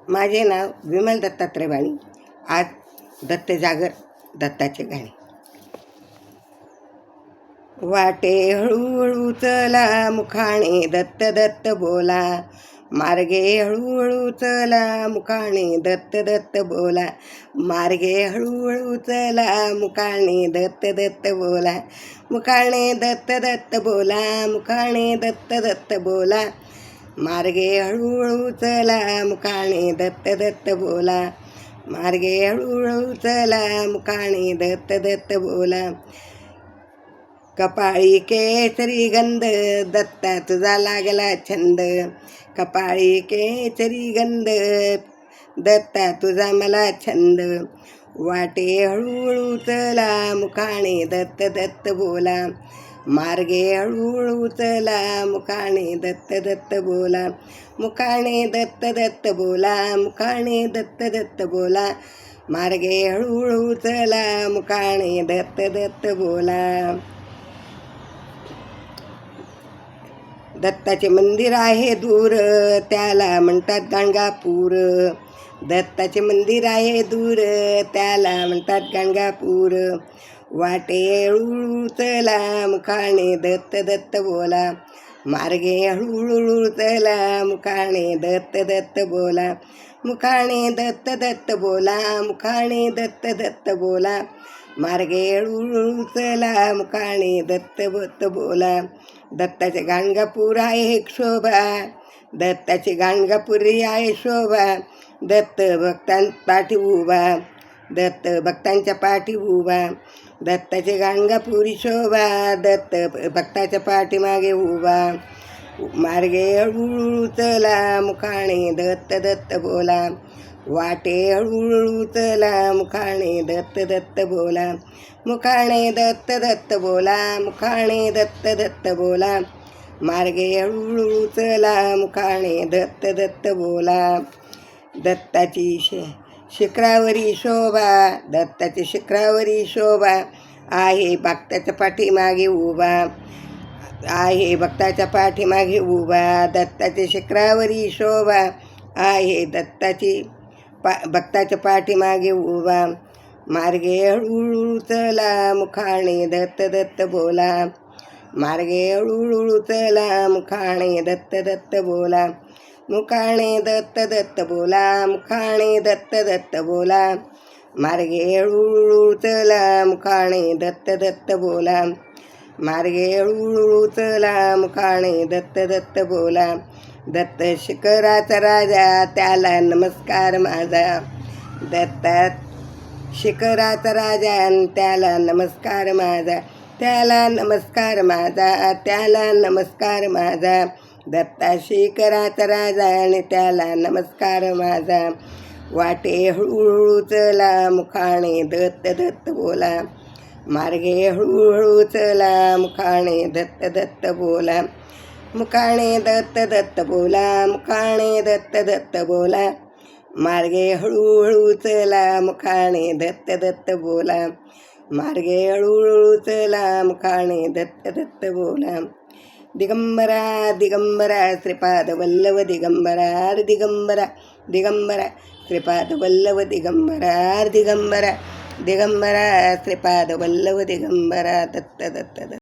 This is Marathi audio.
माझे नाव विमल दत्तात्रय वाणी. आज दत्त जागर दत्ताचे गाणे. वाटे हळूहळू चला मुखाणे दत्त दत्त बोला, मार्गे हळूहळू चला मुखाणे दत्त दत्त बोला, मार्गे हळूहळू चला मुखाणे दत्त दत्त बोला, मुखाणे दत्त दत्त बोला, मुखाणे दत्त दत्त बोला, मार्गे हळूहळू चला मुखाणे दत्त दत्त बोला, मार्गे हळूहळू चला मुखाणे दत्त दत्त बोला. कपाळी केसरी गंध दत्ता तुझा लागला छंद, कपाळी केसरी गंध दत्ता तुझा मला छंद, वाटे हळूहळू चला मुखाणे दत्त दत्त बोला, मार्गे हळूहळू चला मुखाणे दत्त दत्त बोला, मुखाणे दत्त दत्त बोला, मुखाणे दत्त दत्त बोला, मार्गे हळूहळू चला मुखाणे दत्त दत्त बोला. दत्ताचे मंदिर आहे दूर त्याला म्हणतात गाणगापूर, दत्ताचे मंदिर आहे दूर त्याला म्हणतात गाणगापूर, वाटे हळूहळू चला मुखाणे दत्त दत्त बोला, मार्गे हळूहळू चला मुखाणे दत्त दत्त बोला, मुखाणे दत्त दत्त बोला, मुखाणे दत्त दत्त बोला, मार्गे हळूहळू चला मुखाणे दत्त दत्त बोला. दत्ताचे गाणगापूर आहे शोभा, दत्ताची गाणगापुरी आहे शोभा, दत्त पाठी उभा, दत्त भक्तांच्या पाठी उभा, दत्ताचे गाणगापुरी शोभा, दत्त भक्ताच्या पाठीमागे उभा, मार्गे हळूहळू चला मुखाणे दत्त दत्त बोला, वाटे हळूहळू चला मुखाणे दत्त दत्त बोला, मुखाणे दत्त दत्त बोला, मुखाणे दत्त दत्त बोला, मार्गे हळूहळू चला मुखाणे दत्त दत्त बोला. दत्ताची शिखरावरी शोभा, दत्ताची शिखरावरी शोभा आहे भक्ताच्या पाठीमागे उभा, आहे भक्ताच्या पाठीमागे उभा, दत्ताच्या शिखरावरी शोभा आहे दत्ताची भक्ताच्या पाठीमागे उभा, मार्गे हळूहळू चला मुखाणे दत्त दत्त बोला, मार्गे हळूहळू चला मुखाणे दत्त दत्त बोला, मुखाणे दत्त दत्त बोला, मुखाणे दत्त दत्त बोला, मार्गे हळूहळू चला मुखाणे दत्त दत्त बोला, मार्गे हळूहळू चला मुखाणे दत्त दत्त बोला. दत्त शिखराचा राजा त्याला नमस्कार माझा, दत्तात शिखराचा राजा त्याला नमस्कार माझा, त्याला नमस्कार माझा, त्याला नमस्कार माझा, दत्ता शिखराचा राजा आणि त्याला नमस्कार माझा, वाटे हळूहळू चला मुखाणे दत्त दत्त बोला, मार्गे हळूहळू चला मुखाणे दत्त दत्त बोला, मुखाणे दत्त दत्त बोला, मुखाणे दत्त दत्त बोला, मार्गे हळूहळू चला मुखाणे दत्त दत्त बोला, मार्गे हळूहळू चला मुखाणे दत्त दत्त बोला. दिगंबरा दिगंबरा श्रीपाद वल्लभ दिगंबरा दिगंबरा दिगंबरा श्रीपाद वल्लभ दिगंबरा दिगंबरा दिगंबरा श्रीपाद वल्लभ दिगंबरा दत्त दत्त दत्त.